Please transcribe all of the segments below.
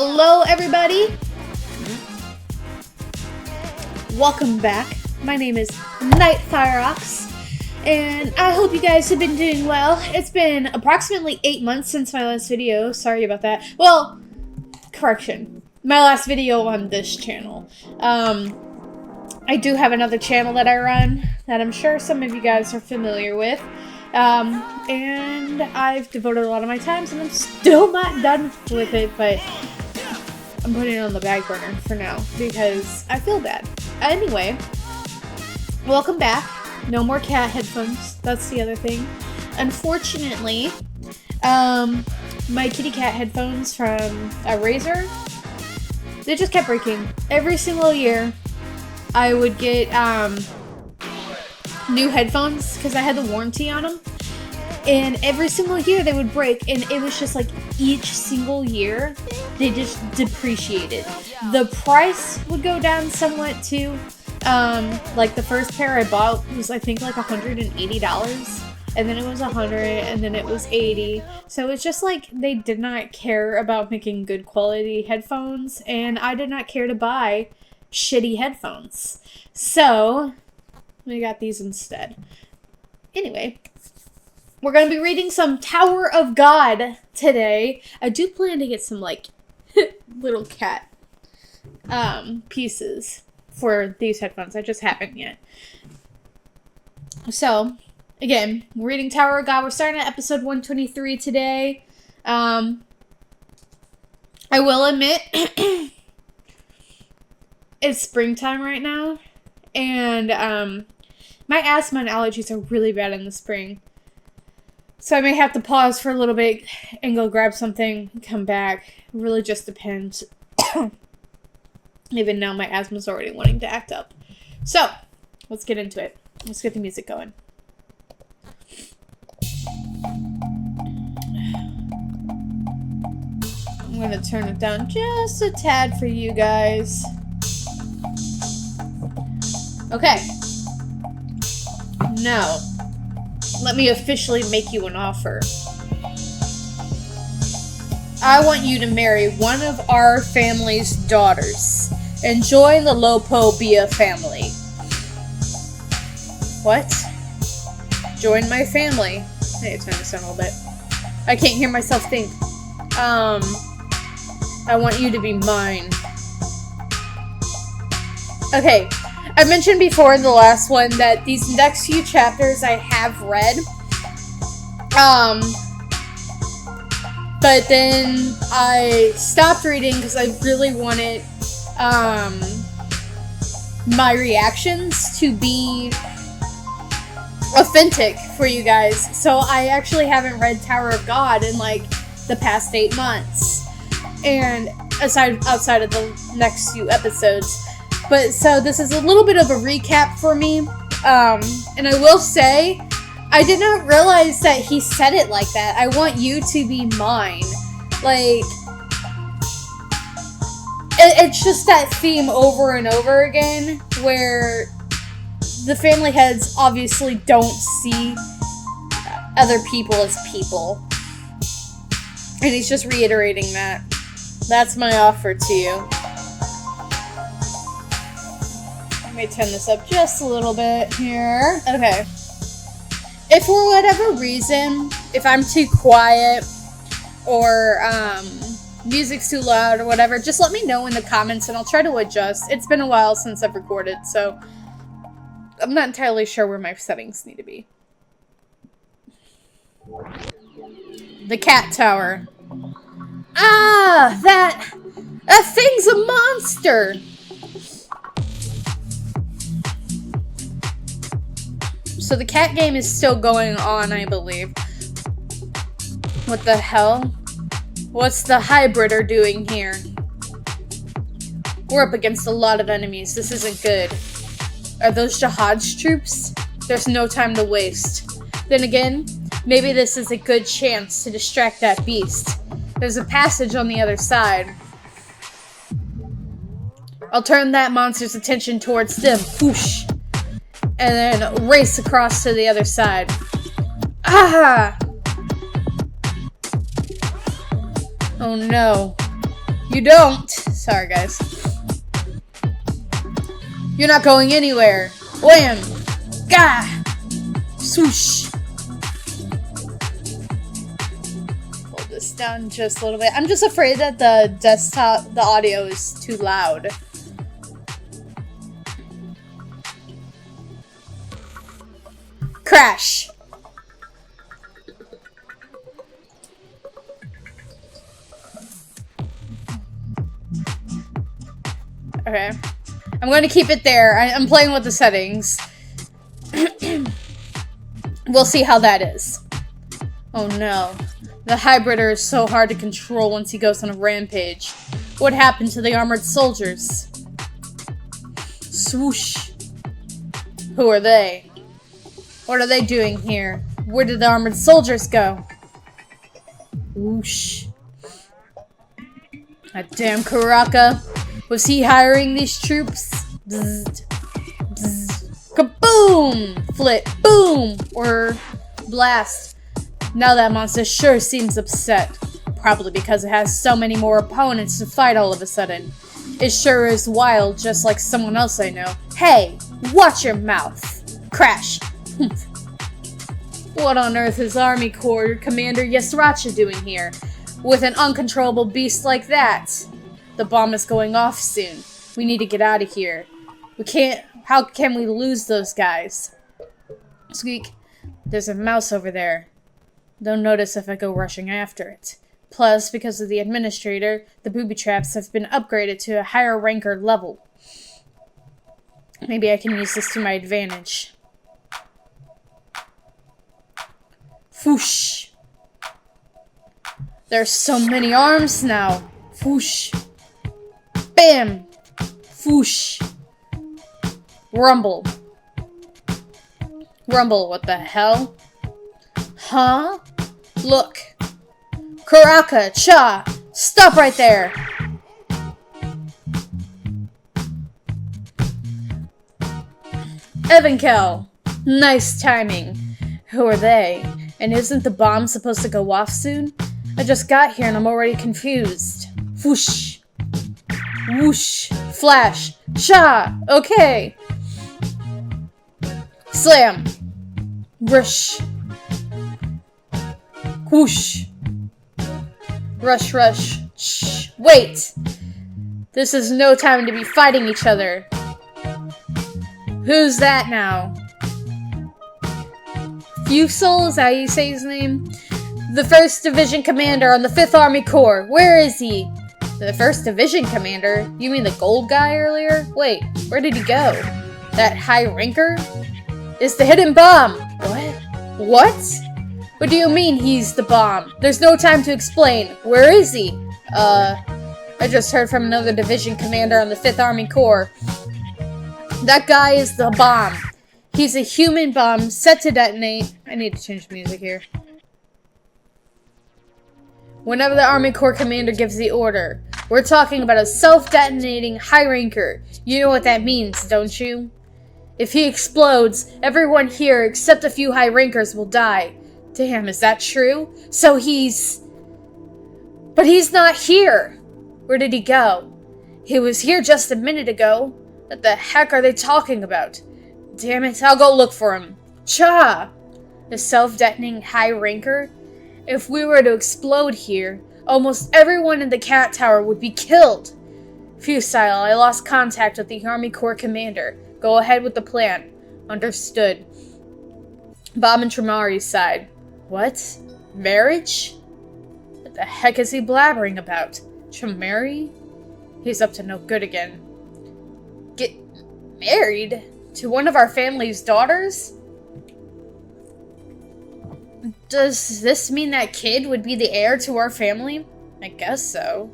Hello everybody! Welcome back. My name is Nightfireox, and I hope you guys have been doing well. It's been approximately 8 months since my last video. Sorry about that. Well, correction. My last video on this channel. I do have another channel that I run that I'm sure some of you guys are familiar with. And I've devoted a lot of my time, and I'm still not done with it, but I'm putting it on the back burner for now because I feel bad. Anyway, welcome back. No more cat headphones. That's the other thing. Unfortunately, my kitty cat headphones from a Razer, they just kept breaking. Every single year, I would get new headphones because I had the warranty on them, and every single year they would break, and it was just like each single year they just depreciated. The price would go down somewhat too. Like the first pair I bought was I think like $180, and then it was $100, and then it was $80. So it's just like they did not care about making good quality headphones, and I did not care to buy shitty headphones. So we got these instead. Anyway, we're going to be reading some Tower of God today. I do plan to get some, like, little cat pieces for these headphones. I just haven't yet. So, again, we're reading Tower of God. We're starting at episode 123 today. I will admit, it's springtime right now, and my asthma and allergies are really bad in the spring. So I may have to pause for a little bit and go grab something and come back. It really just depends. Even now my asthma's already wanting to act up. So, let's get into it. Let's get the music going. I'm going to turn it down just a tad for you guys. Okay. Now, let me officially make you an offer. I want you to marry one of our family's daughters and join the Lopobia family. What? Join my family? I need to turn this down a little bit. I can't hear myself think. I want you to be mine. Okay. I mentioned before in the last one that these next few chapters I have read. But then I stopped reading because I really wanted my reactions to be authentic for you guys. So I actually haven't read Tower of God in like the past 8 months. And outside of the next few episodes. But so this is a little bit of a recap for me. And I will say, I did not realize that he said it like that. I want you to be mine. Like, it's just that theme over and over again, where the family heads obviously don't see other people as people. And he's just reiterating that. That's my offer to you. Let me turn this up just a little bit here. Okay. If for whatever reason, if I'm too quiet or music's too loud or whatever, just let me know in the comments and I'll try to adjust. It's been a while since I've recorded, so I'm not entirely sure where my settings need to be. The cat tower. Ah, that thing's a monster. So the cat game is still going on, I believe. What the hell? What's the hybrider doing here? We're up against a lot of enemies. This isn't good. Are those Jihad's troops? There's no time to waste. Then again, maybe this is a good chance to distract that beast. There's a passage on the other side. I'll turn that monster's attention towards them. Whoosh! And then race across to the other side. Ah! Oh no. You don't. Sorry, guys. You're not going anywhere. Wham! Gah! Swoosh! Hold this down just a little bit. I'm just afraid that the audio is too loud. Crash! Okay. I'm going to keep it there. I'm playing with the settings. We'll see how that is. Oh no. The hybrider is so hard to control once he goes on a rampage. What happened to the armored soldiers? Swoosh. Who are they? What are they doing here? Where did the armored soldiers go? Whoosh. That damn Karaka. Was he hiring these troops? Bzzzt. Bzzzt. Kaboom! Flip. Boom! Or blast. Now that monster sure seems upset. Probably because it has so many more opponents to fight all of a sudden. It sure is wild, just like someone else I know. Hey! Watch your mouth! Crash! What on earth is Army Corps Commander Yasracha doing here? With an uncontrollable beast like that? The bomb is going off soon. We need to get out of here. We can't... How can we lose those guys? Squeak. There's a mouse over there. Don't notice if I go rushing after it. Plus, because of the administrator, the booby traps have been upgraded to a higher ranker level. Maybe I can use this to my advantage. Whoosh. There's so many arms now. Whoosh. Bam! Whoosh. Rumble. Rumble, what the hell? Huh? Look. Karaka, Cha! Stop right there! Evankel. Nice timing. Who are they? And isn't the bomb supposed to go off soon? I just got here and I'm already confused. Whoosh. Whoosh. Flash. Cha! Okay. Slam. Rush. Whoosh. Rush, rush. Shh. Wait! This is no time to be fighting each other. Who's that now? Fusel, is that how you say his name? The 1st Division Commander on the 5th Army Corps. Where is he? The 1st Division Commander? You mean the gold guy earlier? Wait, where did he go? That high ranker? It's the hidden bomb! What? What? What do you mean he's the bomb? There's no time to explain. Where is he? I just heard from another division commander on the 5th Army Corps. That guy is the bomb. He's a human bomb set to detonate. I need to change the music here. Whenever the Army Corps commander gives the order. We're talking about a self-detonating high ranker. You know what that means, don't you? If he explodes, everyone here except a few high rankers will die. Damn, is that true? So he's... But he's not here! Where did he go? He was here just a minute ago. What the heck are they talking about? Damn it, I'll go look for him. Cha! The self-detonating high ranker? If we were to explode here, almost everyone in the cat tower would be killed. Fusile, I lost contact with the Army Corps commander. Go ahead with the plan. Understood. Bob and Traumerei's side. What? Marriage? What the heck is he blabbering about? Traumerei? He's up to no good again. Get married? To one of our family's daughters? Does this mean that kid would be the heir to our family? I guess so.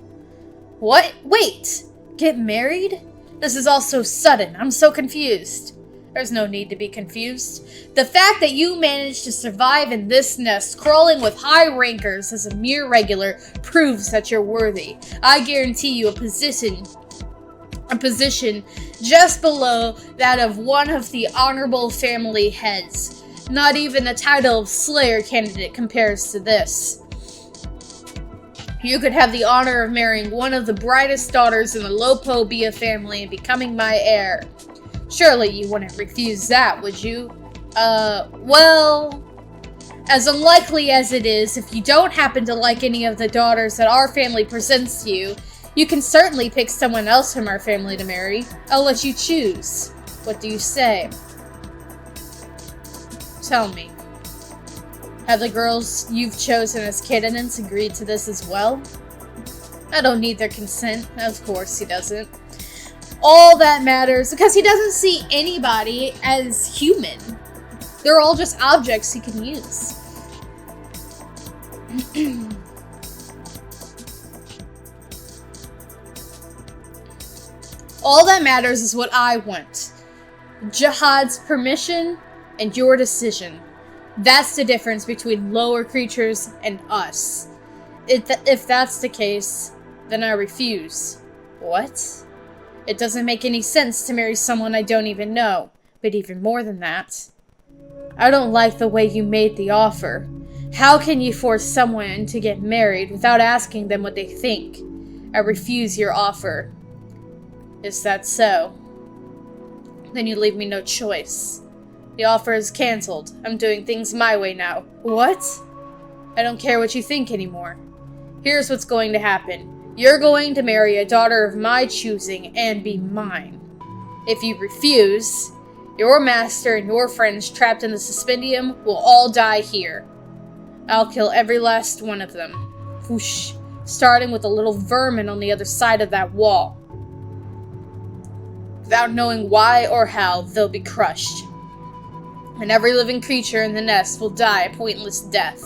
What? Wait! Get married? This is all so sudden. I'm so confused. There's no need to be confused. The fact that you managed to survive in this nest, crawling with high rankers as a mere regular, proves that you're worthy. I guarantee you a position just below that of one of the honorable family heads. Not even the title of Slayer candidate compares to this. You could have the honor of marrying one of the brightest daughters in the Lopobia family and becoming my heir. Surely you wouldn't refuse that, would you? Well, as unlikely as it is, if you don't happen to like any of the daughters that our family presents to you, you can certainly pick someone else from our family to marry. I'll let you choose. What do you say? Tell me. Have the girls you've chosen as candidates agreed to this as well? I don't need their consent. Of course he doesn't. All that matters, because he doesn't see anybody as human. They're all just objects he can use. All that matters is what I want. Jihad's permission and your decision. That's the difference between lower creatures and us. If that's the case, then I refuse. What? It doesn't make any sense to marry someone I don't even know. But even more than that, I don't like the way you made the offer. How can you force someone to get married without asking them what they think? I refuse your offer. Is that so? Then you leave me no choice. The offer is cancelled. I'm doing things my way now. What? I don't care what you think anymore. Here's what's going to happen. You're going to marry a daughter of my choosing and be mine. If you refuse, your master and your friends trapped in the suspendium will all die here. I'll kill every last one of them. Whoosh. Starting with the little vermin on the other side of that wall. Without knowing why or how, they'll be crushed. And every living creature in the nest will die a pointless death.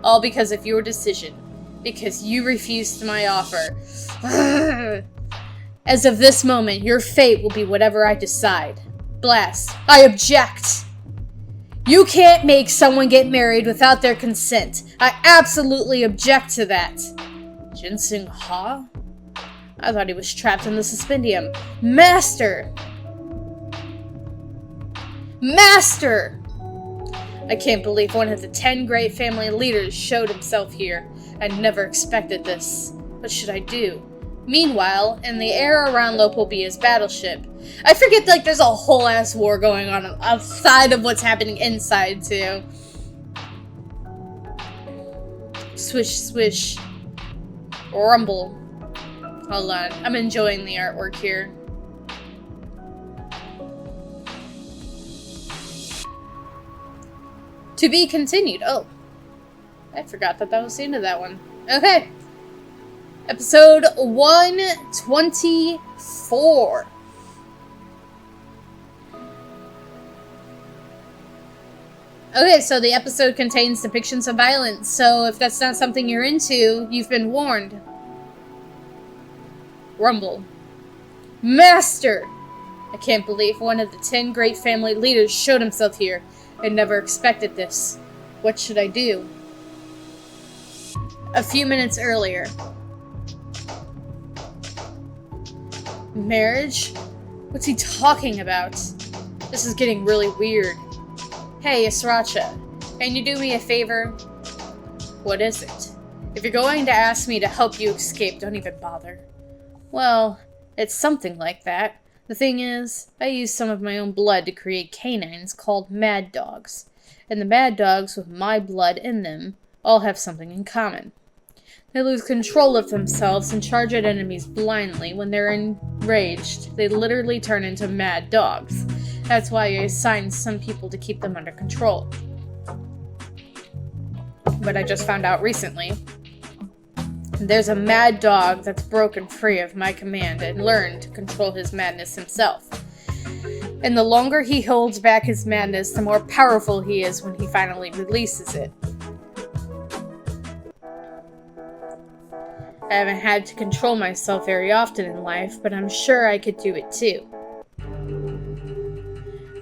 All because of your decision. Because you refused my offer. As of this moment, your fate will be whatever I decide. Blast. I object! You can't make someone get married without their consent. I absolutely object to that. Ginseng Ha? I thought he was trapped in the suspendium. Master! Master! I can't believe one of the 10 great family leaders showed himself here. I never expected this. What should I do? Meanwhile, in the air around Lopobia's battleship, I forget, like, there's a whole ass war going on outside of what's happening inside, too. Swish, swish. Rumble. Hold on. I'm enjoying the artwork here. To be continued. Oh. I forgot that was the end of that one. Okay. Episode 124. Okay, so the episode contains depictions of violence, so if that's not something you're into, you've been warned. Rumble. Master! I can't believe one of the 10 great family leaders showed himself here. I never expected this. What should I do? A few minutes earlier. Marriage? What's he talking about? This is getting really weird. Hey, Sriracha, can you do me a favor? What is it? If you're going to ask me to help you escape, don't even bother. Well, it's something like that. The thing is, I used some of my own blood to create canines called mad dogs. And the mad dogs with my blood in them all have something in common. They lose control of themselves and charge at enemies blindly. When they're enraged, they literally turn into mad dogs. That's why I assigned some people to keep them under control. But I just found out recently, there's a mad dog that's broken free of my command and learned to control his madness himself. And the longer he holds back his madness, the more powerful he is when he finally releases it. I haven't had to control myself very often in life, but I'm sure I could do it too.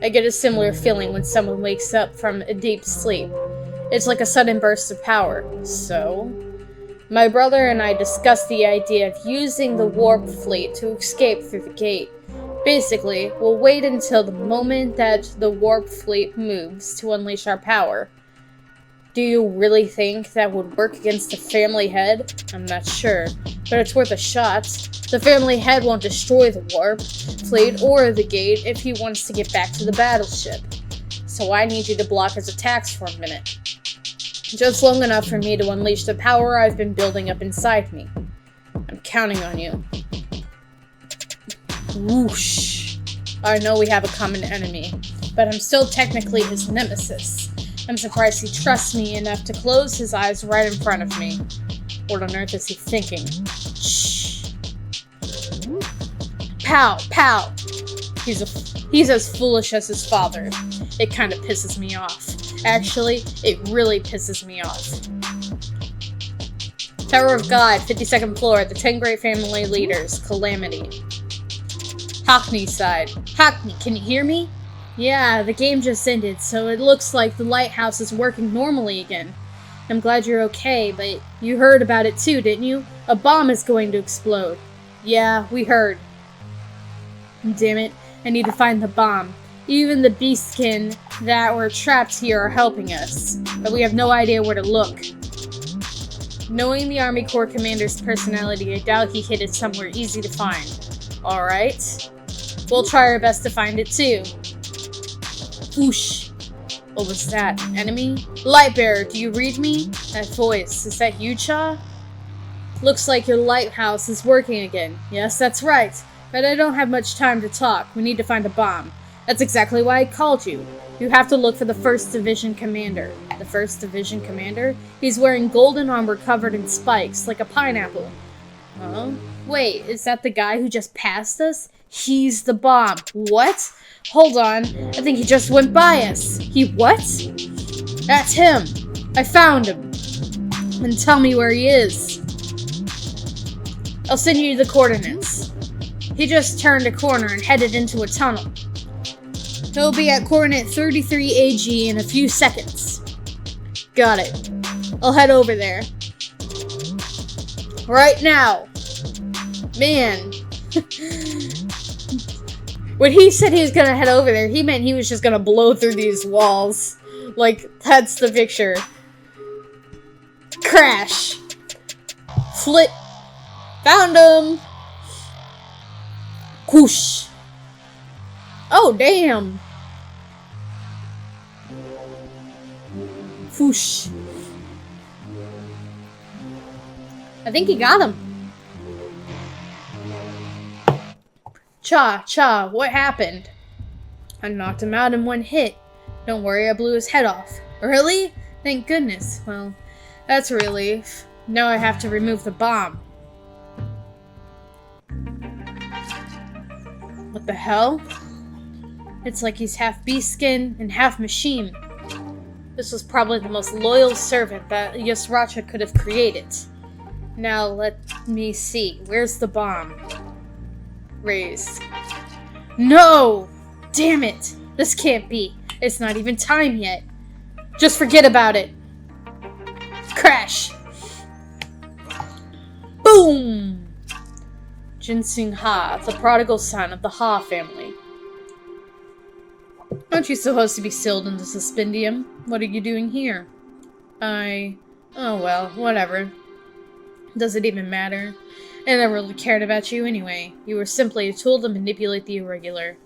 I get a similar feeling when someone wakes up from a deep sleep. It's like a sudden burst of power. So, my brother and I discussed the idea of using the warp fleet to escape through the gate. Basically, we'll wait until the moment that the warp fleet moves to unleash our power. Do you really think that would work against the family head? I'm not sure, but it's worth a shot. The family head won't destroy the warp fleet or the gate if he wants to get back to the battleship. So I need you to block his attacks for a minute. Just long enough for me to unleash the power I've been building up inside me. I'm counting on you. Whoosh. I know we have a common enemy, but I'm still technically his nemesis. I'm surprised he trusts me enough to close his eyes right in front of me. What on earth is he thinking? Shh. Pow! Pow! He's as foolish as his father. It kind of pisses me off. Actually, it really pisses me off. Tower of God, 52nd floor, the 10 Great Family Leaders, Calamity. Hockney side. Hockney, can you hear me? Yeah, the game just ended, so it looks like the lighthouse is working normally again. I'm glad you're okay, but you heard about it too, didn't you? A bomb is going to explode. Yeah, we heard. Damn it, I need to find the bomb. Even the beastkin that were trapped here are helping us, but we have no idea where to look. Knowing the Army Corps commander's personality, I doubt he hid it somewhere easy to find. Alright. We'll try our best to find it too. Whoosh. What was that? An enemy? Lightbearer, do you read me? That voice. Is that you, Cha? Looks like your lighthouse is working again. Yes, that's right. But I don't have much time to talk. We need to find a bomb. That's exactly why I called you. You have to look for the 1st Division Commander. The 1st Division Commander? He's wearing golden armor covered in spikes, like a pineapple. Oh? Wait, is that the guy who just passed us? He's the bomb. What? Hold on. I think he just went by us. He what? That's him. I found him. And tell me where he is. I'll send you the coordinates. He just turned a corner and headed into a tunnel. He'll be at coordinate 33 AG in a few seconds. Got it. I'll head over there. Right now. Man. When he said he was gonna head over there, he meant he was just gonna blow through these walls. Like, that's the picture. Crash. Flip. Found him. Whoosh. Oh, damn. Whoosh. I think he got him. Cha, what happened? I knocked him out in one hit. Don't worry, I blew his head off. Really? Thank goodness. Well, that's a relief. Now I have to remove the bomb. What the hell? It's like he's half beast skin and half machine. This was probably the most loyal servant that Yusracha could have created. Now let me see. Where's the bomb? Raised. No! Damn it! This can't be. It's not even time yet. Just forget about it. Crash! Boom! Jinsung Ha, the prodigal son of the Ha family. Aren't you supposed to be sealed into suspendium? What are you doing here? Oh well, whatever. Does it even matter? I never really cared about you anyway. You were simply a tool to manipulate the irregular.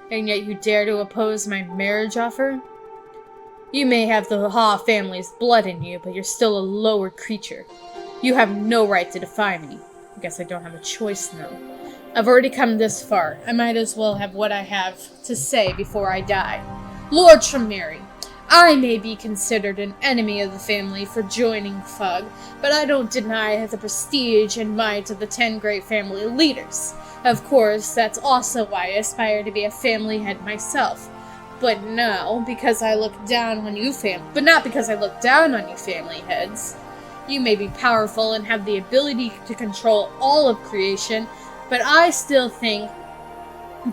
And yet you dare to oppose my marriage offer? You may have the Ha family's blood in you, but you're still a lower creature. You have no right to defy me. I guess I don't have a choice now. I've already come this far. I might as well have what I have to say before I die. Lord Traumerei, I may be considered an enemy of the family for joining Fug, but I don't deny the prestige and might of the 10 Great Family Leaders. Of course, that's also why I aspire to be a family head myself. But now, because I look down on you not because I look down on you family heads. You may be powerful and have the ability to control all of creation, but I still think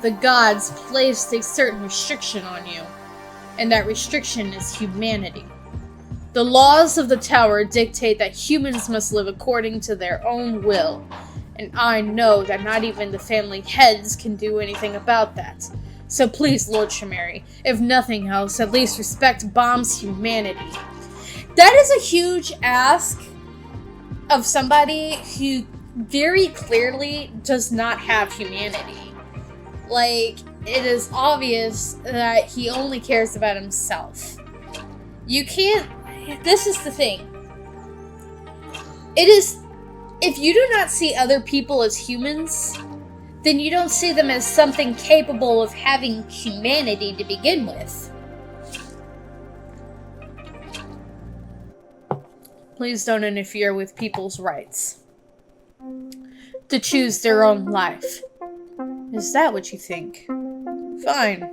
the gods placed a certain restriction on you. And that restriction is humanity. The laws of the tower dictate that humans must live according to their own will, and I know that not even the family heads can do anything about that. So please, Lord Traumerei, if nothing else, at least respect Bomb's humanity. That is a huge ask of somebody who very clearly does not have humanity. Like, it is obvious that he only cares about himself. You can't... This is the thing. It is... If you do not see other people as humans, then you don't see them as something capable of having humanity to begin with. Please don't interfere with people's rights to choose their own life. Is that what you think? Fine.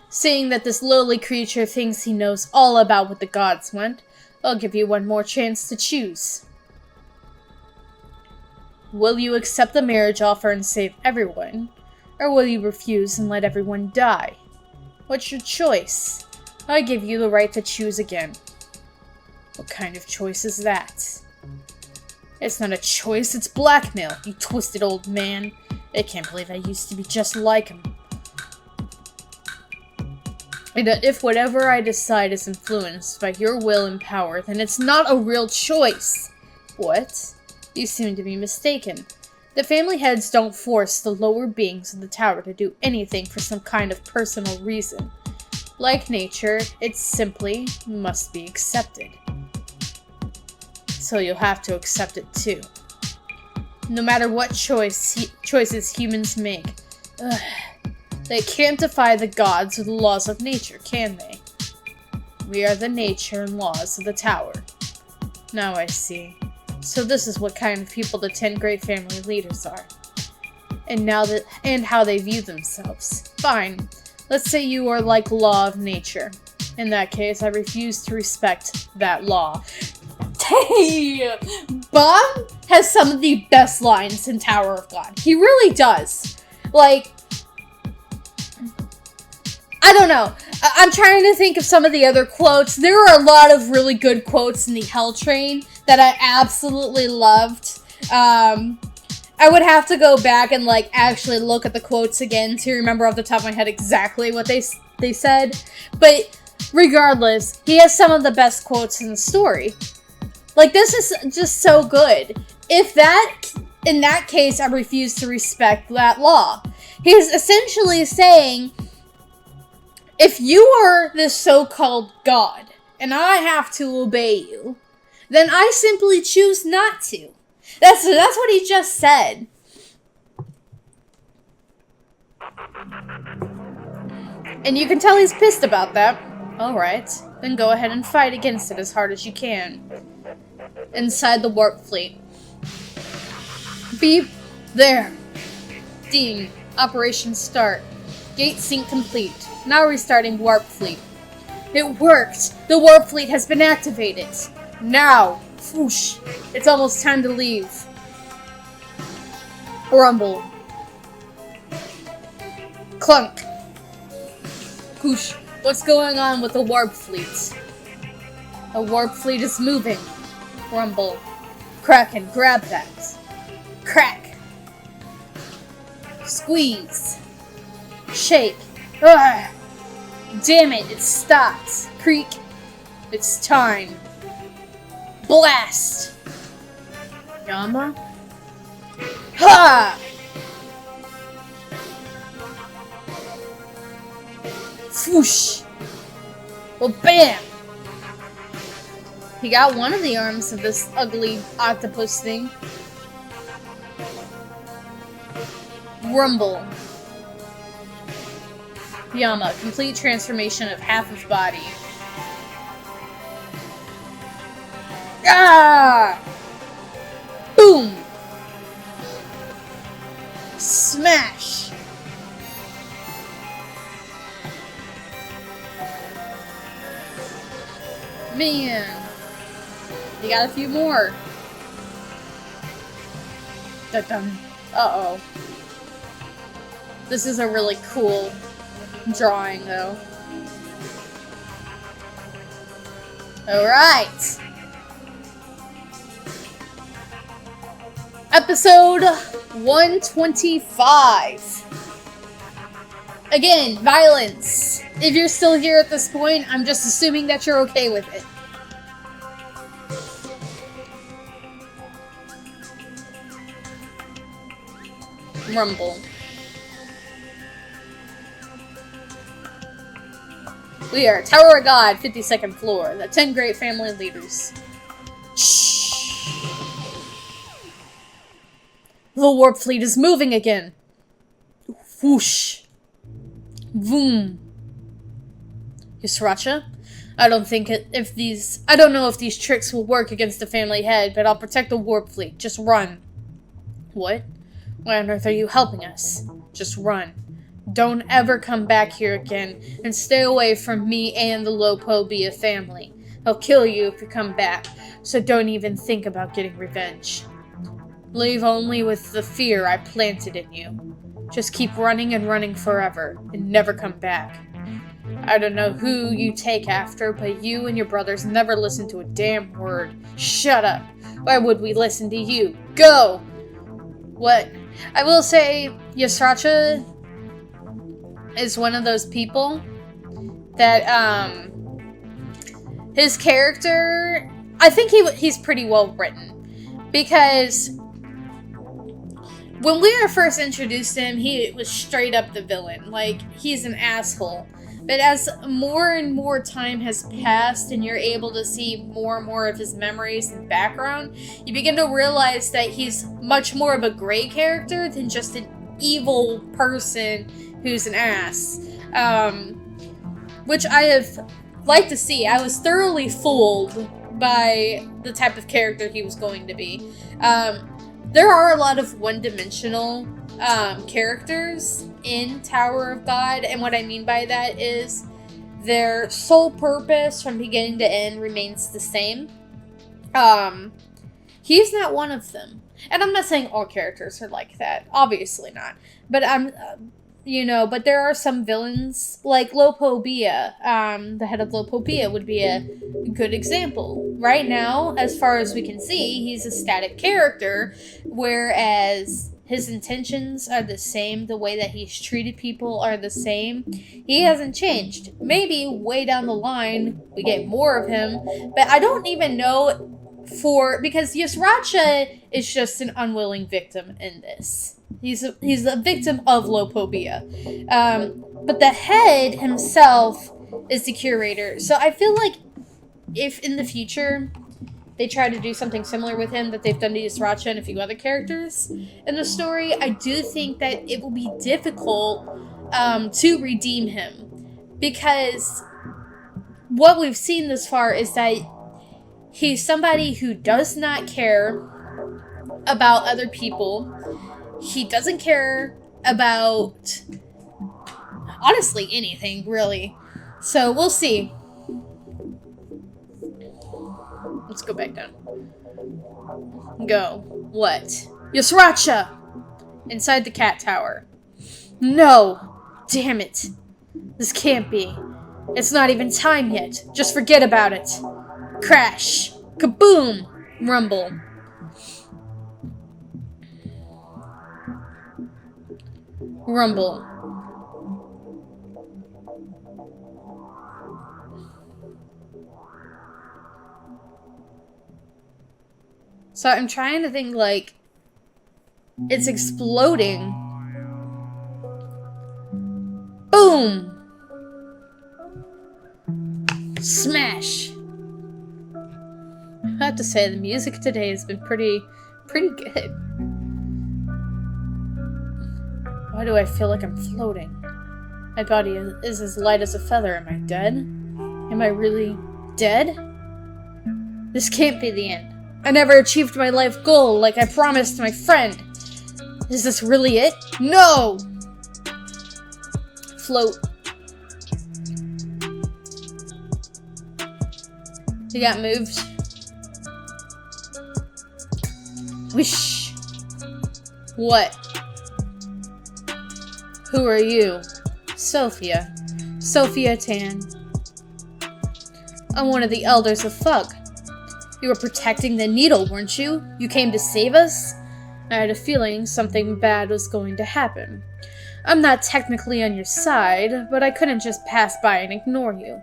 Seeing that this lowly creature thinks he knows all about what the gods want, I'll give you one more chance to choose. Will you accept the marriage offer and save everyone, or will you refuse and let everyone die? What's your choice? I give you the right to choose again. What kind of choice is that? It's not a choice, it's blackmail, you twisted old man. I can't believe I used to be just like him. And if whatever I decide is influenced by your will and power, then it's not a real choice. What? You seem to be mistaken. The family heads don't force the lower beings of the tower to do anything for some kind of personal reason. Like nature, it simply must be accepted. So you'll have to accept it too. No matter what choices humans make, they can't defy the gods or the laws of nature, can they? We are the nature and laws of the tower. Now I see. So this is what kind of people the 10 great family leaders are. And how they view themselves. Fine. Let's say you are like law of nature. In that case, I refuse to respect that law. Hey! Bob has some of the best lines in Tower of God. He really does. Like, I don't know. I'm trying to think of some of the other quotes. There are a lot of really good quotes in the Hell Train that I absolutely loved. I would have to go back and, like, actually look at the quotes again to remember off the top of my head exactly what they said. But regardless, he has some of the best quotes in the story. Like, this is just so good. In that case, I refuse to respect that law. He's essentially saying, if you are this so-called god, and I have to obey you, then I simply choose not to. That's what he just said. And you can tell he's pissed about that. Alright, then go ahead and fight against it as hard as you can. Inside the warp fleet. Beep. There. Ding. Operation start. Gate sync complete. Now restarting warp fleet. It worked! The warp fleet has been activated. Now. Whoosh. It's almost time to leave. Rumble. Clunk. Whoosh. What's going on with the warp fleet? The warp fleet is moving. Rumble. Kraken, grab that. Crack. Squeeze. Shake. Ugh. Damn it, it stopped. Creak. It's time. Blast. Yama. Ha! Swoosh. Well, bam! He got one of the arms of this ugly octopus thing. Rumble. Yama, complete transformation of half of body. Ah! Boom! Smash! Man. You got a few more. Dun-dun. Uh-oh. This is a really cool drawing, though. Alright. Episode 125. Again, violence. If you're still here at this point, I'm just assuming that you're okay with it. Rumble. We are Tower of God, 52nd floor. The 10 great family leaders. Shh. The warp fleet is moving again. Whoosh. Voom. Yusracha? I don't know if these tricks will work against the family head, but I'll protect the warp fleet. Just run. What? Why on earth are you helping us? Just run. Don't ever come back here again, and stay away from me and the Lopobia family. I'll kill you if you come back, so don't even think about getting revenge. Leave only with the fear I planted in you. Just keep running and running forever, and never come back. I don't know who you take after, but you and your brothers never listen to a damn word. Shut up. Why would we listen to you? Go! What? I will say, Yusracha is one of those people that, his character, I think he's pretty well written. Because when we were first introduced to him, he was straight up the villain. Like, he's an asshole. But as more and more time has passed and you're able to see more and more of his memories and background, you begin to realize that he's much more of a gray character than just an evil person who's an ass. Which I have liked to see. I was thoroughly fooled by the type of character he was going to be. There are a lot of one-dimensional characters in Tower of God, and what I mean by that is their sole purpose from beginning to end remains the same. He's not one of them. And I'm not saying all characters are like that. Obviously not. But but there are some villains, like Lopobia. The head of Lopobia would be a good example. Right now, as far as we can see, he's a static character, whereas his intentions are the same, the way that he's treated people are the same. He hasn't changed. Maybe way down the line, we get more of him, but I don't even know because Yusracha is just an unwilling victim in this. He's a victim of Lopobia. But the head himself is the curator. So I feel like if in the future they try to do something similar with him that they've done to Yusracha and a few other characters in the story, I do think that it will be difficult to redeem him. Because what we've seen this far is that he's somebody who does not care about other people. He doesn't care about, honestly, anything, really. So, we'll see. Let's go back down. Go. What? Yusracha! Inside the cat tower. No! Damn it. This can't be. It's not even time yet. Just forget about it. Crash! Kaboom! Rumble. Rumble. So I'm trying to think, like, it's exploding. Boom! Smash! I have to say, the music today has been pretty good. Why do I feel like I'm floating? My body is as light as a feather. Am I dead? Am I really dead? This can't be the end. I never achieved my life goal like I promised my friend. Is this really it? No! Float. He got moved. Whoosh. What? Who are you? Sophia. Sophia Tan. I'm one of the elders of Fug. You were protecting the needle, weren't you? You came to save us? I had a feeling something bad was going to happen. I'm not technically on your side, but I couldn't just pass by and ignore you.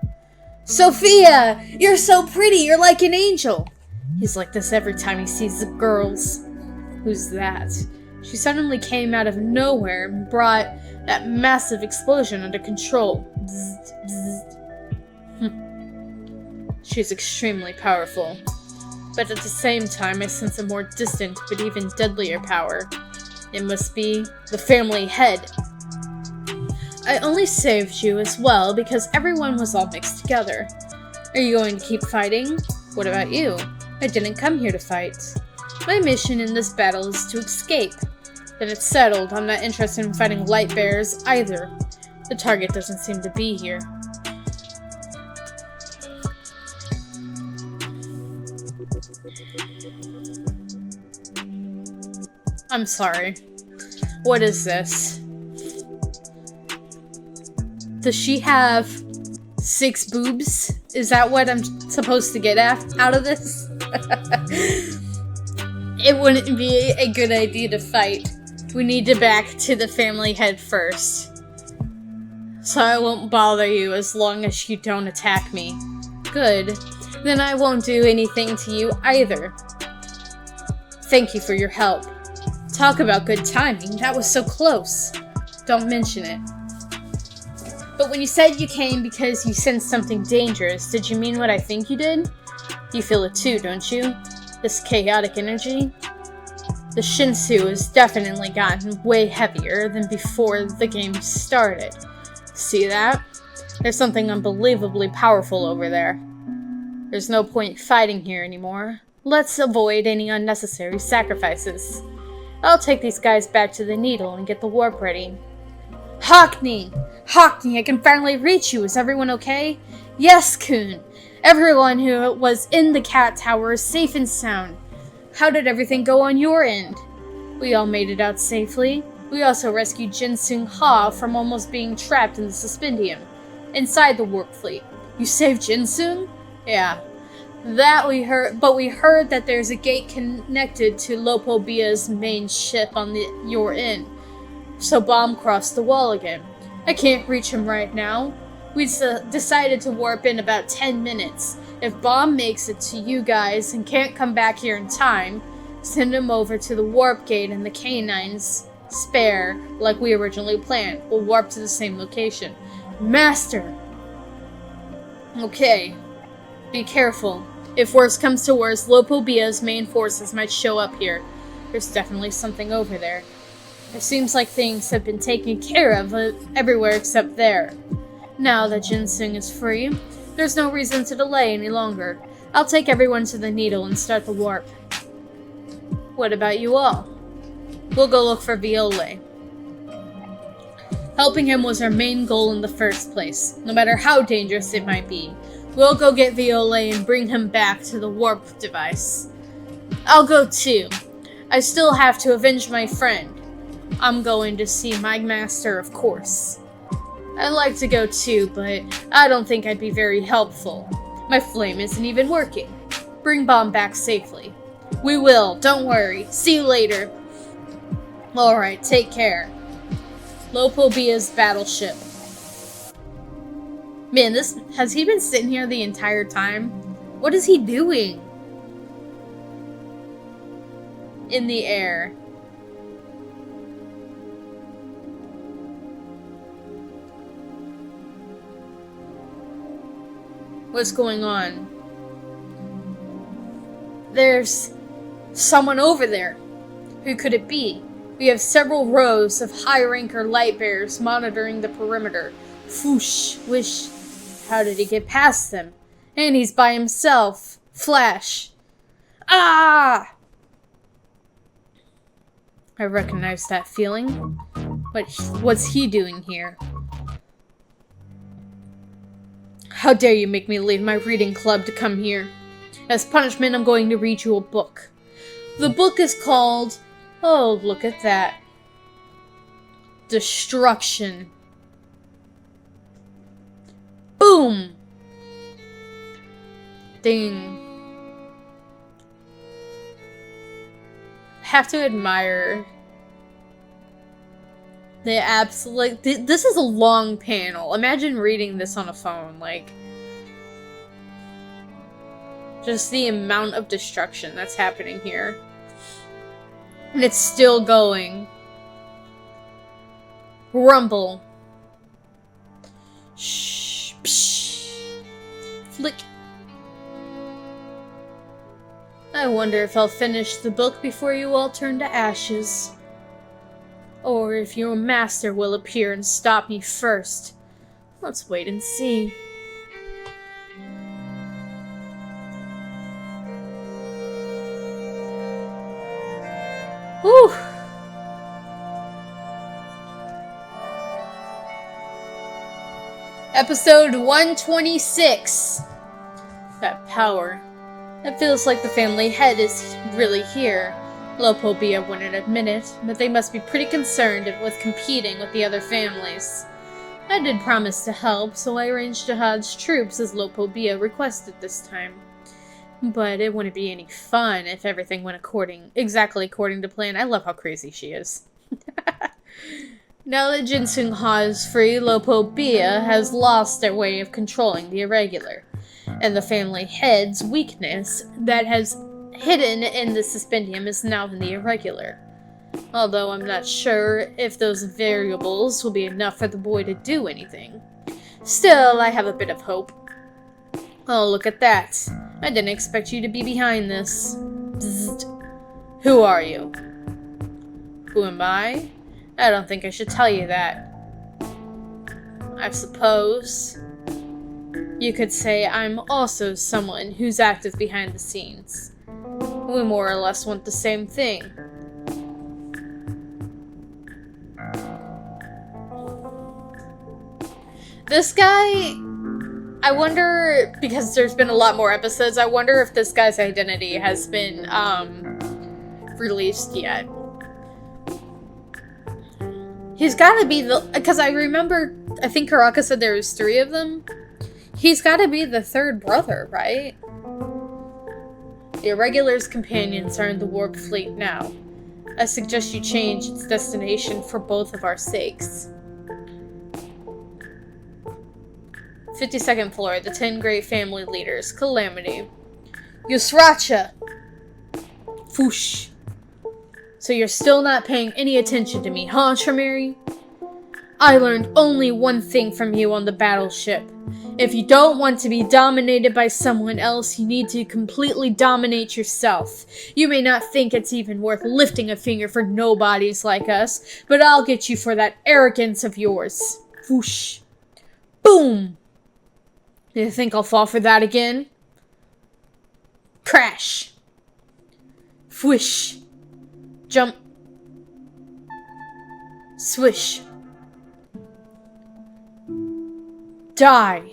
Sophia! You're so pretty, you're like an angel! He's like this every time he sees the girls. Who's that? She suddenly came out of nowhere and brought that massive explosion under control. Bzzzt, bzzzt. She's extremely powerful. But at the same time, I sense a more distant but even deadlier power. It must be the family head. I only saved you as well because everyone was all mixed together. Are you going to keep fighting? What about you? I didn't come here to fight. My mission in this battle is to escape. Then it's settled. I'm not interested in fighting light bearers either. The target doesn't seem to be here. I'm sorry. What is this? Does she have 6 boobs? Is that what I'm supposed to get out of this? It wouldn't be a good idea to fight. We need to back to the family head first. So I won't bother you as long as you don't attack me. Good. Then I won't do anything to you either. Thank you for your help. Talk about good timing. That was so close. Don't mention it. But when you said you came because you sensed something dangerous, did you mean what I think you did? You feel it too, don't you? This chaotic energy? The Shinsu has definitely gotten way heavier than before the game started. See that? There's something unbelievably powerful over there. There's no point fighting here anymore. Let's avoid any unnecessary sacrifices. I'll take these guys back to the Needle and get the warp ready. Hockney! Hockney, I can finally reach you. Is everyone okay? Yes, Kun. Everyone who was in the cat tower is safe and sound. How did everything go on your end? We all made it out safely. We also rescued Jinsung Ha from almost being trapped in the Suspendium, inside the warp fleet. You saved Jinsung? Yeah. That we heard, but we heard that there's a gate connected to Lopobia's main ship on your end. So Bomb crossed the wall again. I can't reach him right now. We decided to warp in about 10 minutes. If Bomb makes it to you guys and can't come back here in time, send him over to the warp gate and the canines spare like we originally planned. We'll warp to the same location. Master! Okay. Be careful. If worse comes to worse, Lopobia's main forces might show up here. There's definitely something over there. It seems like things have been taken care of everywhere except there. Now that Jinsung is free, there's no reason to delay any longer. I'll take everyone to the Needle and start the warp. What about you all? We'll go look for Viole. Helping him was our main goal in the first place, no matter how dangerous it might be. We'll go get Viole and bring him back to the warp device. I'll go too. I still have to avenge my friend. I'm going to see my master, of course. I'd like to go too, but I don't think I'd be very helpful. My flame isn't even working. Bring Bomb back safely. We will, don't worry. See you later. Alright, take care. Lopobia's battleship. Man, has he been sitting here the entire time? What is he doing? In the air. What's going on? There's someone over there. Who could it be? We have several rows of high-ranker light bearers monitoring the perimeter. Whoosh, wish. How did he get past them? And he's by himself. Flash. Ah! I recognize that feeling. What's he doing here? How dare you make me leave my reading club to come here? As punishment, I'm going to read you a book. The book is called... Oh, look at that. Destruction. Boom! Ding. Have to admire This is a long panel. Imagine reading this on a phone, like... Just the amount of destruction that's happening here. And it's still going. Rumble. Shh. Psh. Flick. I wonder if I'll finish the book before you all turn to ashes. Or if your master will appear and stop me first. Let's wait and see. Whew. Episode 126. That power. It feels like the family head is really here. Lopobia wouldn't admit it, but they must be pretty concerned with competing with the other families. I did promise to help, so I arranged Jihad's troops as Lopobia requested this time. But it wouldn't be any fun if everything went exactly according to plan. I love how crazy she is. Now that Jinsung Ha is free, Lopobia has lost their way of controlling the irregular. And the family head's weakness that has hidden in the suspendium is now in the irregular. Although I'm not sure if those variables will be enough for the boy to do anything. Still, I have a bit of hope. Oh, look at that. I didn't expect you to be behind this. Bzzzt. Who are you? Who am I? I don't think I should tell you that. I suppose you could say I'm also someone who's active behind the scenes. We more or less want the same thing. This guy, I wonder, because there's been a lot more episodes, I wonder if this guy's identity has been, released yet. He's gotta be because I remember, I think Karaka said there was 3 of them. He's gotta be the 3rd brother, right? The Irregular's companions are in the warp fleet now. I suggest you change its destination for both of our sakes. 52nd floor, the 10 great family leaders. Calamity. Yusracha! Foosh. So you're still not paying any attention to me, huh, Traumerei? I learned only one thing from you on the battleship. If you don't want to be dominated by someone else, you need to completely dominate yourself. You may not think it's even worth lifting a finger for nobodies like us, but I'll get you for that arrogance of yours. Whoosh. Boom! You think I'll fall for that again? Crash. Whoosh. Jump. Swish. Die.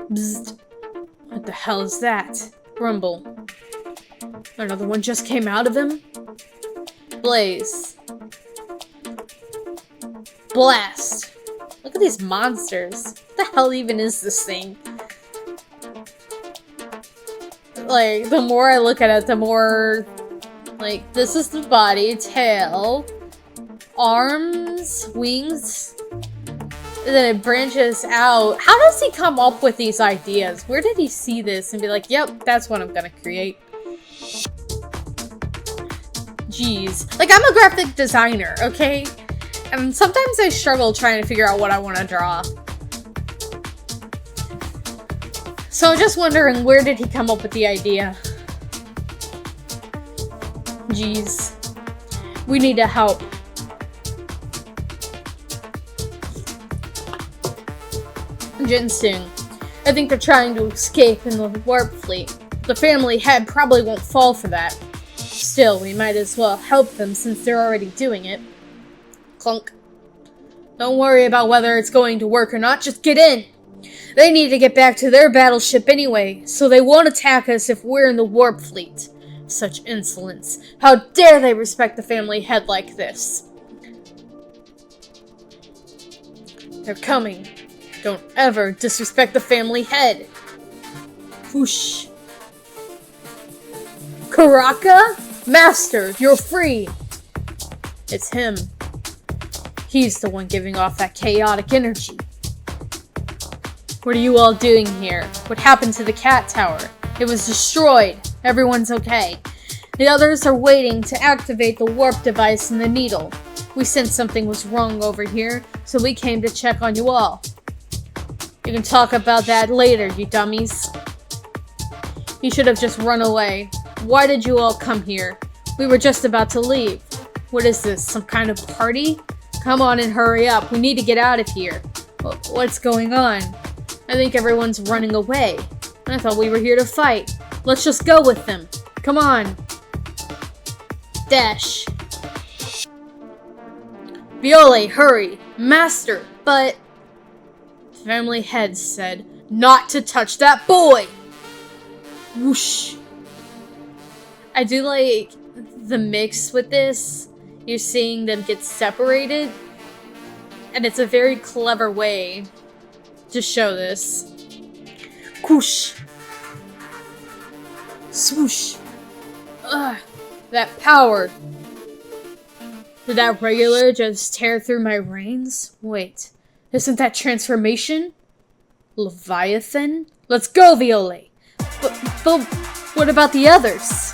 Bzzzt. What the hell is that? Rumble. Another one just came out of him? Blaze. Blast. Look at these monsters. What the hell even is this thing? Like, the more I look at it, the more... Like, this is the body, tail, arms, wings, and then it branches out. How does he come up with these ideas? Where did he see this and be like, yep, that's what I'm gonna create? Jeez. Like, I'm a graphic designer, okay? And sometimes I struggle trying to figure out what I want to draw. So I'm just wondering, where did he come up with the idea? Jeez. We need to help. Ginseng. I think they're trying to escape in the warp fleet. The family head probably won't fall for that. Still, we might as well help them since they're already doing it. Clunk. Don't worry about whether it's going to work or not, just get in! They need to get back to their battleship anyway, so they won't attack us if we're in the warp fleet. Such insolence. How dare they respect the family head like this? They're coming. Don't ever disrespect the family head. Whoosh. Karaka? Master, you're free! It's him. He's the one giving off that chaotic energy. What are you all doing here? What happened to the cat tower? It was destroyed. Everyone's okay. The others are waiting to activate the warp device in the needle. We sensed something was wrong over here, so we came to check on you all. You can talk about that later, you dummies. You should have just run away. Why did you all come here? We were just about to leave. What is this, some kind of party? Come on and hurry up. We need to get out of here. What's going on? I think everyone's running away. I thought we were here to fight. Let's just go with them. Come on. Dash. Viole, hurry. Master, but... Family head said, not to touch that boy! Whoosh. I do like the mix with this. You're seeing them get separated. And it's a very clever way to show this. Whoosh. Swoosh. Ugh. That power. Did that regular just tear through my reins? Wait. Isn't that transformation? Leviathan? Let's go, Viole! But what about the others?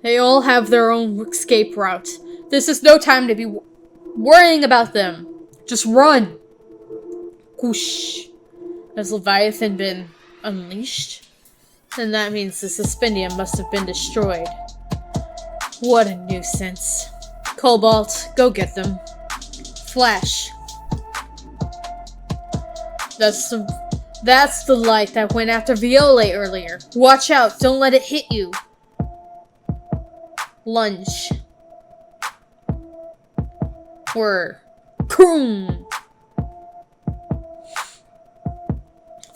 They all have their own escape route. This is no time to be worrying about them. Just run! Whoosh. Has Leviathan been unleashed? Then that means the Suspendium must have been destroyed. What a nuisance. Cobalt, go get them. Flash. That's the light that went after Viole earlier. Watch out, don't let it hit you. Lunge. Whir. Kroom.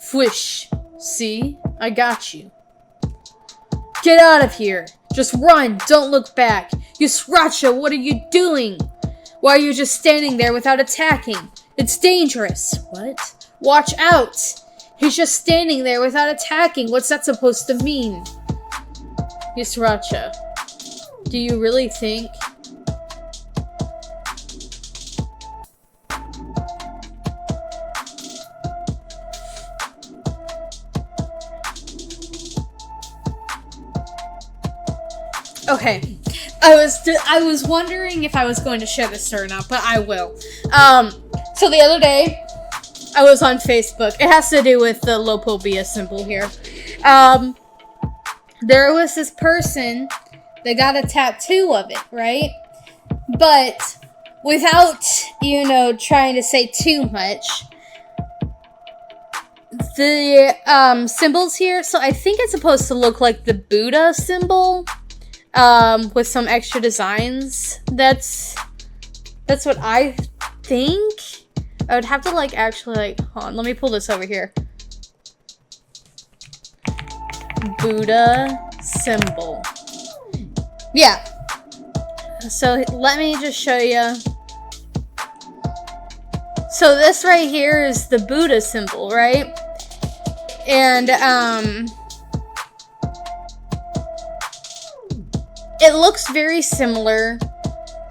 Fwish. See? I got you. Get out of here. Just run. Don't look back. You Sriracha, what are you doing? Why are you just standing there without attacking? It's dangerous. What? Watch out. He's just standing there without attacking. What's that supposed to mean? You Sriracha, do you really think... Okay, I was wondering if I was going to share this or not, but I will. So the other day, I was on Facebook. It has to do with the Lopobia symbol here. There was this person that got a tattoo of it, right? But without, trying to say too much, the symbols here, so I think it's supposed to look like the Buddha symbol. With some extra designs. That's what I think. I would have to actually hold on, let me pull this over here. Buddha symbol. Yeah. So let me just show you. So this right here is the Buddha symbol, right? And it looks very similar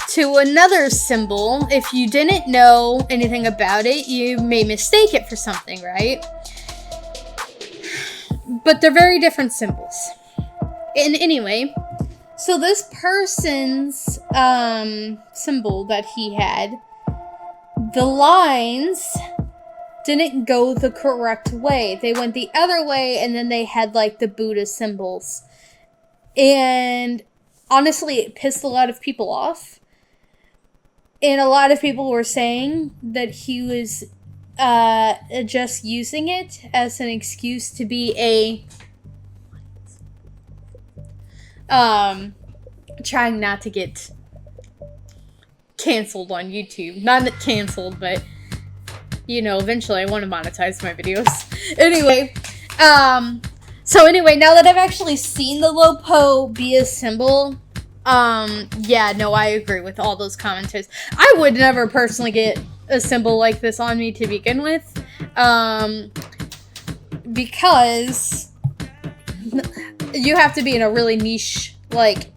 to another symbol. If you didn't know anything about it, you may mistake it for something, right? But they're very different symbols. And anyway, so this person's symbol that he had, the lines didn't go the correct way. They went the other way, and then they had the Buddha symbols. And honestly, it pissed a lot of people off. And a lot of people were saying that he was just using it as an excuse to be trying not to get canceled on YouTube. Not canceled, but, eventually I want to monetize my videos. Anyway, so anyway, now that I've actually seen the Lopobia symbol, yeah, no, I agree with all those commenters. I would never personally get a symbol like this on me to begin with. because you have to be in a really niche, like,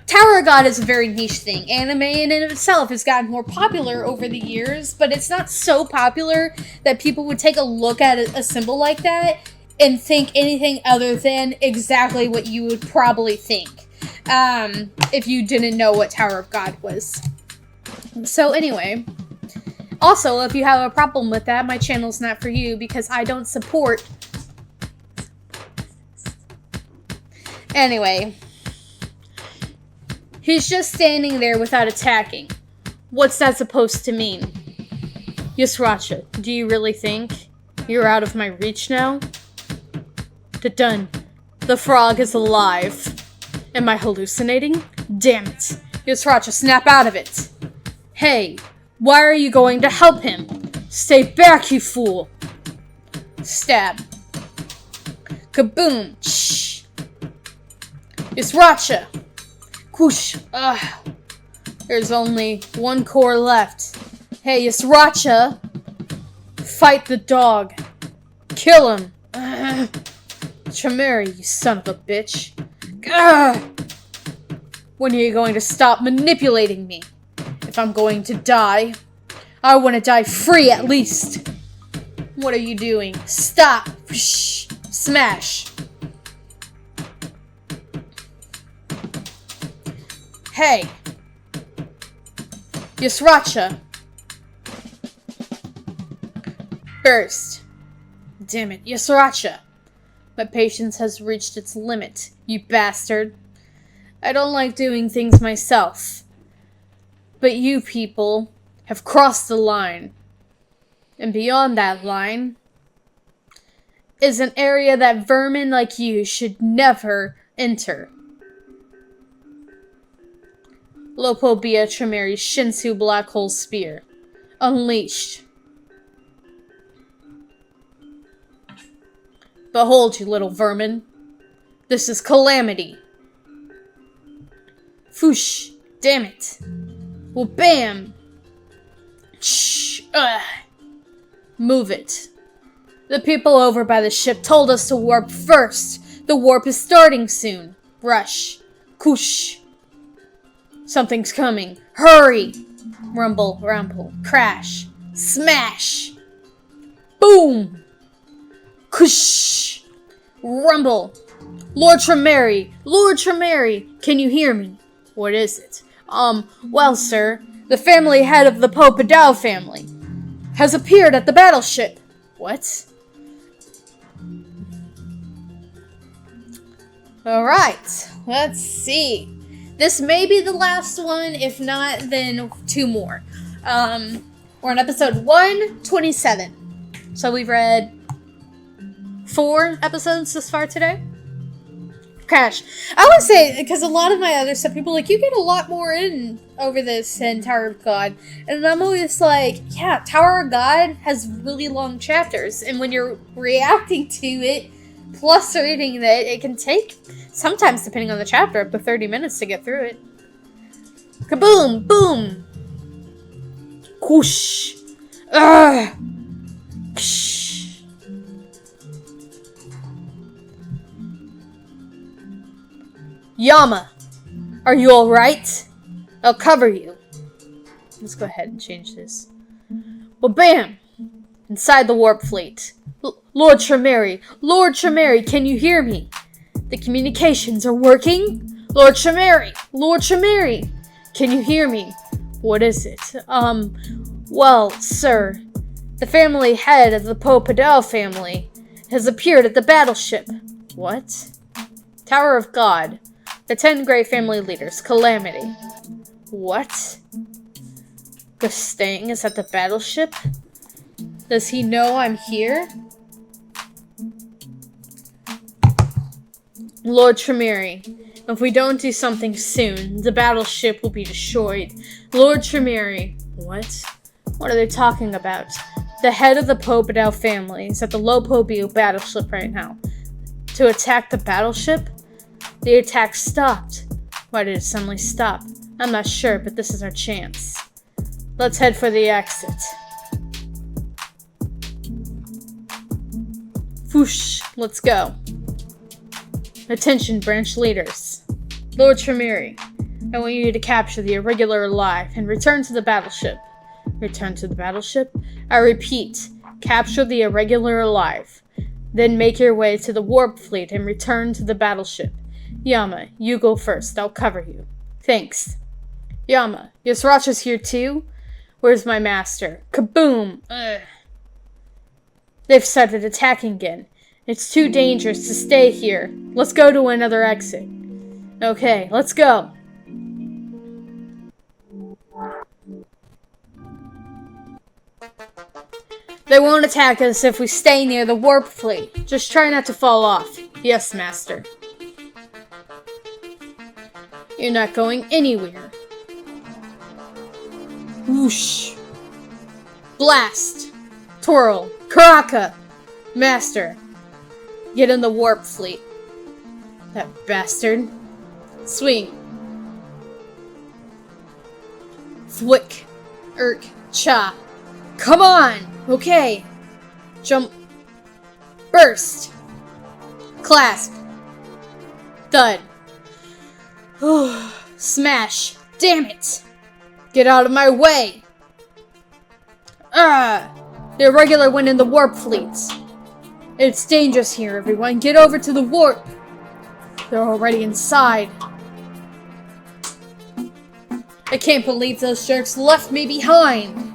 Tower of God is a very niche thing. Anime in and of itself has gotten more popular over the years, but it's not so popular that people would take a look at a symbol like that and think anything other than exactly what you would probably think if you didn't know what Tower of God was. So anyway, also, if you have a problem with that, my channel's not for you because I don't support... Anyway... He's just standing there without attacking. What's that supposed to mean? Yusracha, do you really think you're out of my reach now? Done. The frog is alive. Am I hallucinating? Damn it. Yusracha, snap out of it. Hey, why are you going to help him? Stay back, you fool. Stab. Kaboom. Shh. Yusracha. Whoosh! There's only one core left. Hey, Yusracha! Fight the dog. Kill him! Traumerei, you son of a bitch. When are you going to stop manipulating me? If I'm going to die, I want to die free at least. What are you doing? Stop! Whoosh. Smash! Hey! Yusracha! Burst! Damn it, Yusracha! My patience has reached its limit, you bastard. I don't like doing things myself. But you people have crossed the line. And beyond that line is an area that vermin like you should never enter. Lopobia Traumerei's Shinsu Black Hole Spear. Unleashed. Behold, you little vermin. This is calamity. Foosh. Damn it. Well, bam. Shh. Move it. The people over by the ship told us to warp first. The warp is starting soon. Rush. Koosh. Something's coming. Hurry! Rumble, rumble, crash, smash! Boom! Kush! Rumble! Lord Traumerei, can you hear me? What is it? Well, sir, the family head of the Popadao family has appeared at the battleship. What? Alright, let's see. This may be the last one, if not, then 2 more. We're on episode 127. So we've read 4 episodes this far today. Gosh, I would say, because a lot of my other stuff, people are like, you get a lot more in over this in Tower of God. And I'm always like, yeah, Tower of God has really long chapters. And when you're reacting to it, plus reading that, it can take, sometimes depending on the chapter, up to 30 minutes to get through it. Kaboom! Boom! Whoosh! Ugh! Ksh. Yama! Are you alright? I'll cover you. Let's go ahead and change this. Well, bam! Inside the warp fleet. Lord Traumerei, can you hear me? The communications are working? Lord Traumerei, can you hear me? What is it? Well, sir, the family head of the Popadao family has appeared at the battleship. What? Tower of God. The 10 great family leaders. Calamity. What? Gustang is at the battleship? Does he know I'm here? Lord Traumerei, if we don't do something soon, the battleship will be destroyed. Lord Traumerei. What? What are they talking about? The head of the Popadao family is at the Lopobia battleship right now. To attack the battleship? The attack stopped. Why did it suddenly stop? I'm not sure, but this is our chance. Let's head for the exit. Whoosh, let's go. Attention, branch leaders. Lord Traumerei, I want you to capture the irregular alive and return to the battleship. Return to the battleship? I repeat, capture the irregular alive. Then make your way to the warp fleet and return to the battleship. Yama, you go first. I'll cover you. Thanks. Yama, Yasracha's here too? Where's my master? Kaboom! Ugh. They've started attacking again. It's too dangerous to stay here. Let's go to another exit. Okay, let's go. They won't attack us if we stay near the warp fleet. Just try not to fall off. Yes, master. You're not going anywhere. Whoosh. Blast. Twirl. Karaka. Master. Get in the warp fleet. That bastard. Swing. Thwick. Irk. Cha. Come on! Okay. Jump. Burst. Clasp. Thud. Smash. Damn it! Get out of my way! The irregular went in the warp fleets. It's dangerous here, everyone. Get over to the warp. They're already inside. I can't believe those jerks left me behind.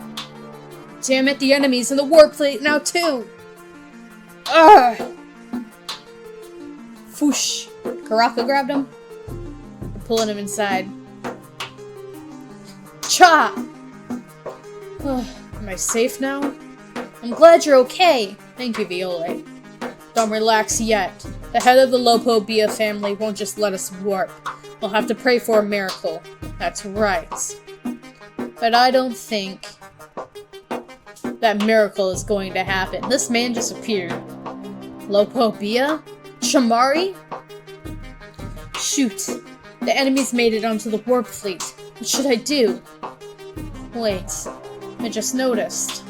Damn it, the enemy's in the warp fleet now too. Foosh. Karaka grabbed him. Pulling him inside. Cha! Am I safe now? I'm glad you're okay. Thank you, Viole. Don't relax yet. The head of the Lopobia family won't just let us warp. We'll have to pray for a miracle. That's right. But I don't think that miracle is going to happen. This man just appeared. Lopobia? Shamari? Shoot. The enemies made it onto the warp fleet. What should I do? Wait. I just noticed.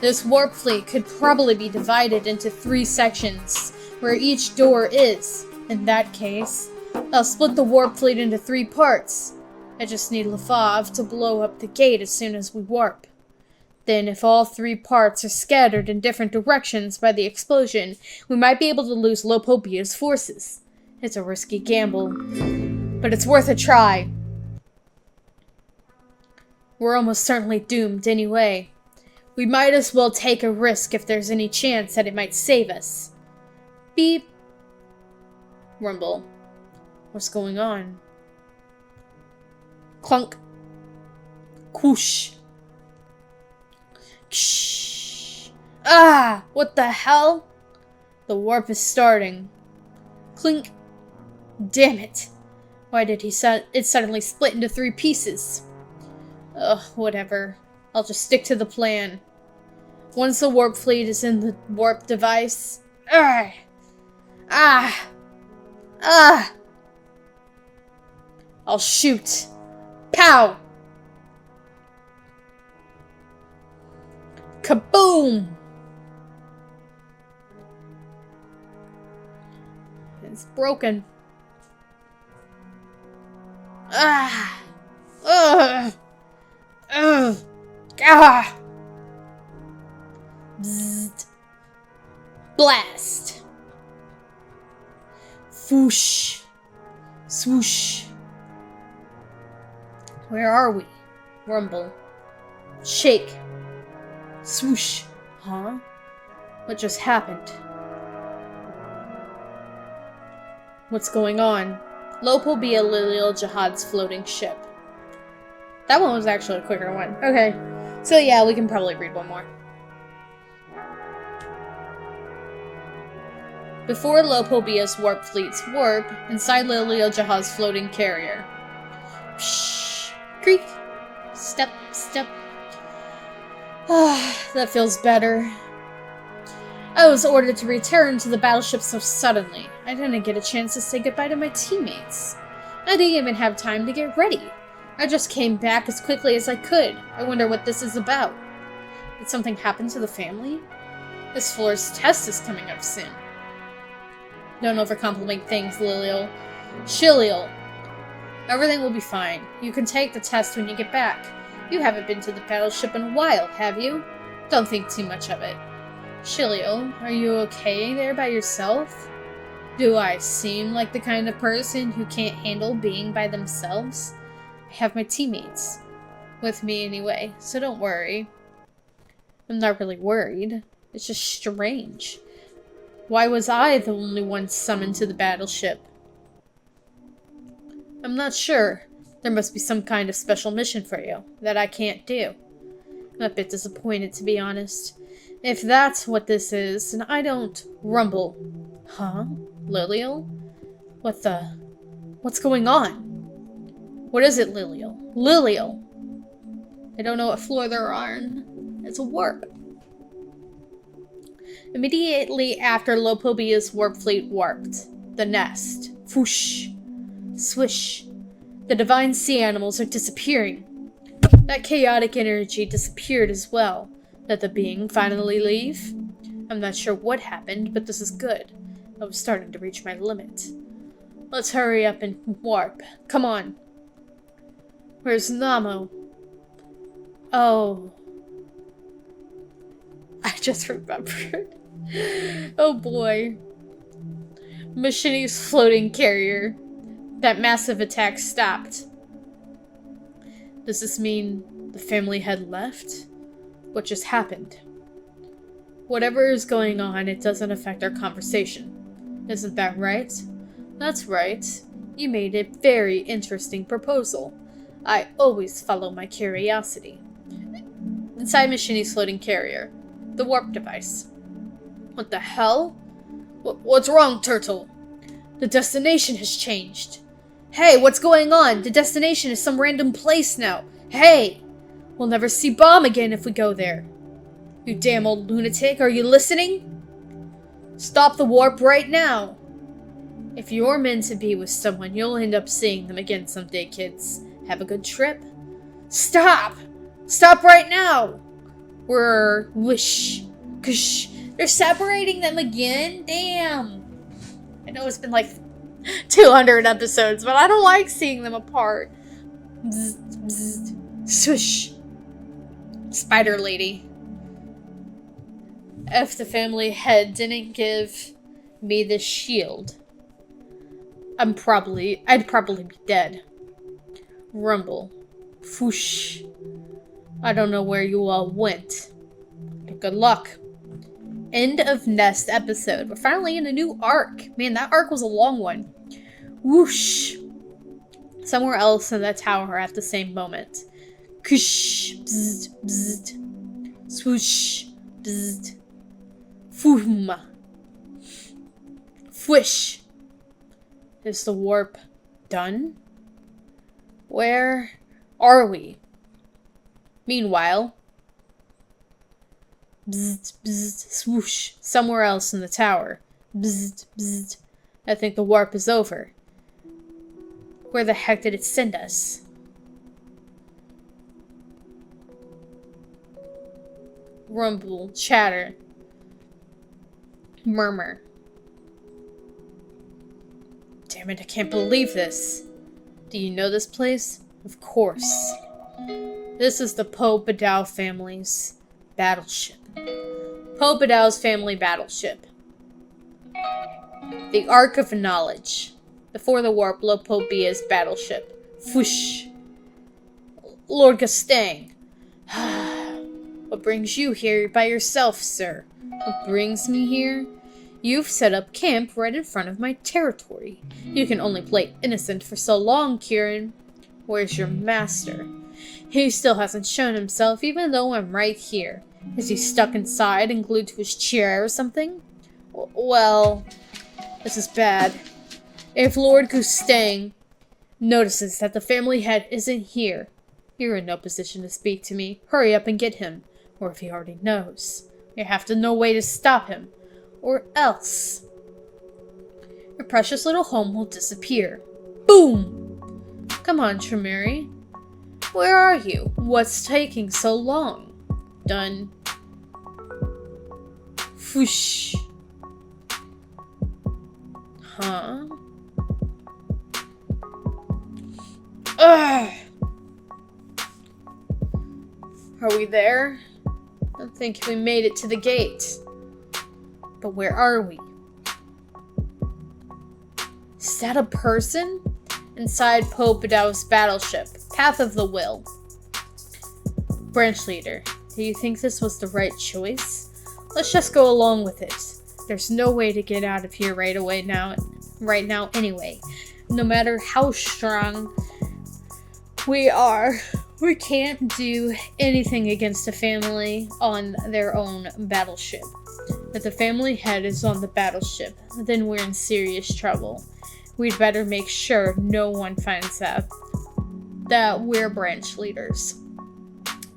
This warp fleet could probably be divided into 3 sections, where each door is. In that case, I'll split the warp fleet into 3 parts. I just need Lefav to blow up the gate as soon as we warp. Then, if all 3 parts are scattered in different directions by the explosion, we might be able to lose Lopobia's forces. It's a risky gamble, but it's worth a try. We're almost certainly doomed anyway. We might as well take a risk if there's any chance that it might save us. Beep. Rumble. What's going on? Clunk. Whoosh. Ksh. Ah! What the hell? The warp is starting. Clink. Damn it. Why did it suddenly split into 3 pieces? Ugh, whatever. I'll just stick to the plan. Once the warp fleet is in the warp device... I'll shoot. Pow! Kaboom! It's broken. Bzzzt. Blast. Foosh. Swoosh. Where are we? Rumble. Shake. Swoosh. Huh? What just happened? What's going on? Lopobia Lillial Jihad's floating ship. That one was actually a quicker one. Okay. So yeah, we can probably read one more. Before Lopobia's warp fleets warp, inside Lillial Jihad's floating carrier. Pshh. Creak. Step, step. That feels better. I was ordered to return to the battleship so suddenly. I didn't get a chance to say goodbye to my teammates. I didn't even have time to get ready. I just came back as quickly as I could. I wonder what this is about. Did something happen to the family? This floor's test is coming up soon. Don't overcomplicate things, Lillial. Shillial. Everything will be fine. You can take the test when you get back. You haven't been to the battleship in a while, have you? Don't think too much of it. Shillial, are you okay there by yourself? Do I seem like the kind of person who can't handle being by themselves? I have my teammates. With me anyway, so don't worry. I'm not really worried. It's just strange. Why was I the only one summoned to the battleship? I'm not sure. There must be some kind of special mission for you that I can't do. I'm a bit disappointed, to be honest. If that's what this is, then I don't rumble. Huh? Lillial? What's going on? What is it, Lillial? Lillial! I don't know what floor they're on. It's a warp. Immediately after Lopobia's warp fleet warped, the nest. Whoosh. Swish. The divine sea animals are disappearing. That chaotic energy disappeared as well. Did the being finally leave? I'm not sure what happened, but this is good. I was starting to reach my limit. Let's hurry up and warp. Come on. Where's Namo? Oh. I just remembered. Oh boy. Machini's floating carrier. That massive attack stopped. Does this mean the family had left? What just happened? Whatever is going on, it doesn't affect our conversation. Isn't that right? That's right. You made a very interesting proposal. I always follow my curiosity. Inside Machini's floating carrier. The warp device. What the hell? What's wrong, Turtle? The destination has changed. Hey, what's going on? The destination is some random place now. Hey! We'll never see Bomb again if we go there. You damn old lunatic, are you listening? Stop the warp right now! If you're meant to be with someone, you'll end up seeing them again someday, kids. Have a good trip. Stop! Stop right now! Wish. Kush. They're separating them again? Damn. I know it's been like 200 episodes, but I don't like seeing them apart. Bzz, bzz, swish. Spider lady. If the family head didn't give me this shield, I'd probably be dead. Rumble. Whoosh. I don't know where you all went. But good luck. End of Nest episode. We're finally in a new arc. Man, that arc was a long one. Whoosh. Somewhere else in the tower at the same moment. Kush. Bzzz. Bzzz. Swoosh. Bzzz. Foom. Fwish. Is the warp done? Where are we? Meanwhile, bzzz, bzzz, swoosh, somewhere else in the tower. Bzzz, bzzz. I think the warp is over. Where the heck did it send us? Rumble, chatter, murmur. Damn it, I can't believe this. Do you know this place? Of course. This is the Poe Badao family's battleship. Poe Badao's family battleship. The Ark of Knowledge. Before the warp, Lopobia's battleship. Whoosh. Lord Gastang. What brings you here by yourself, sir? What brings me here? You've set up camp right in front of my territory. You can only play innocent for so long, Kieran. Where's your master? He still hasn't shown himself, even though I'm right here. Is he stuck inside and glued to his chair or something? Well, this is bad. If Lord Gustang notices that the family head isn't here, you're in no position to speak to me. Hurry up and get him. Or if he already knows, you have to know a way to stop him. Or else, your precious little home will disappear. Boom! Come on, Traumerei. Where are you? What's taking so long? Done. Whoosh. Huh? Ugh. Are we there? I think we made it to the gate. But where are we? Is that a person? Inside Poe Padau's battleship, Path of the Will. Branch leader, do you think this was the right choice? Let's just go along with it. There's no way to get out of here right now anyway. No matter how strong we are, we can't do anything against a family on their own battleship. If the family head is on the battleship, then we're in serious trouble. We'd better make sure no one finds out that we're branch leaders.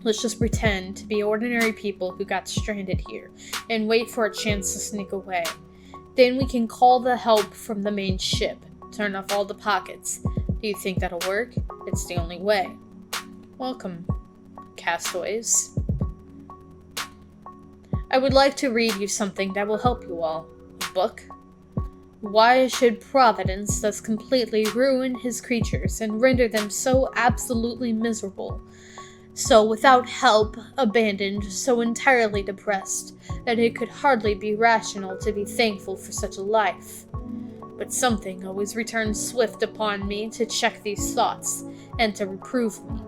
Let's just pretend to be ordinary people who got stranded here and wait for a chance to sneak away. Then we can call the help from the main ship, turn off all the pockets. Do you think that'll work? It's the only way. Welcome, castaways. I would like to read you something that will help you all. A book? Why should Providence thus completely ruin his creatures and render them so absolutely miserable? So without help, abandoned, so entirely depressed, that it could hardly be rational to be thankful for such a life. But something always returns swift upon me to check these thoughts, and to reprove me.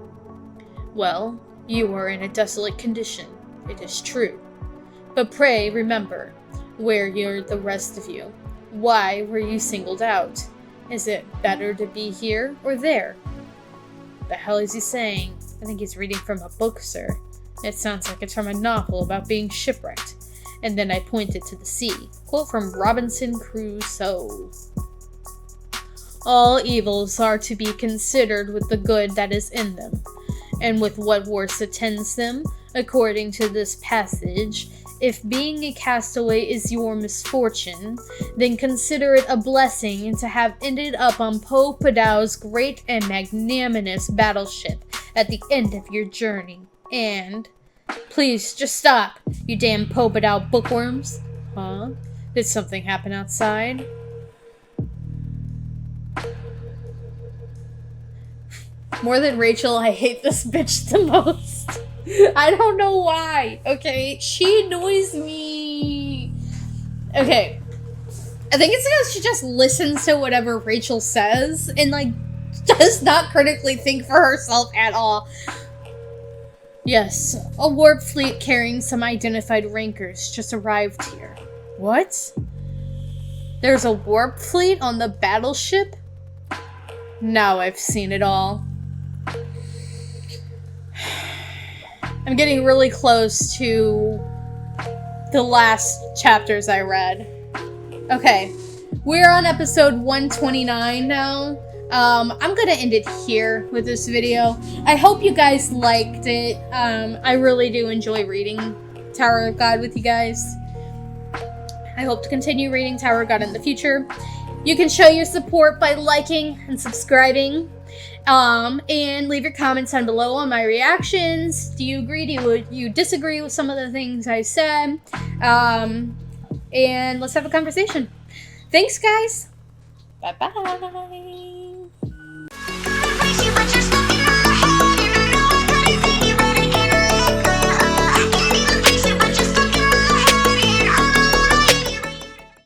Well, you are in a desolate condition, it is true. But pray remember, where you're the rest of you. Why were you singled out? Is it better to be here or there? The hell is he saying? I think he's reading from a book, sir. It sounds like it's from a novel about being shipwrecked. And then I pointed to the sea. Quote from Robinson Crusoe. All evils are to be considered with the good that is in them, and with what worse attends them, according to this passage. If being a castaway is your misfortune, then consider it a blessing to have ended up on Poe Padau's great and magnanimous battleship at the end of your journey. And... Please, just stop, you damn Poe Padau bookworms. Huh? Did something happen outside? More than Rachel, I hate this bitch the most. I don't know why, okay? She annoys me. Okay. I think it's because she just listens to whatever Rachel says and, like, does not critically think for herself at all. Yes, a warp fleet carrying some identified rankers just arrived here. What? There's a warp fleet on the battleship? Now I've seen it all. I'm getting really close to the last chapters I read. Okay, we're on episode 129 now. I'm gonna end it here with this video. I hope you guys liked it. I really do enjoy reading Tower of God with you guys. I hope to continue reading Tower of God in the future. You can show your support by liking and subscribing. And leave your comments down below on my reactions. Do you agree? Do you disagree with some of the things I said? And let's have a conversation. Thanks, guys. Bye-bye.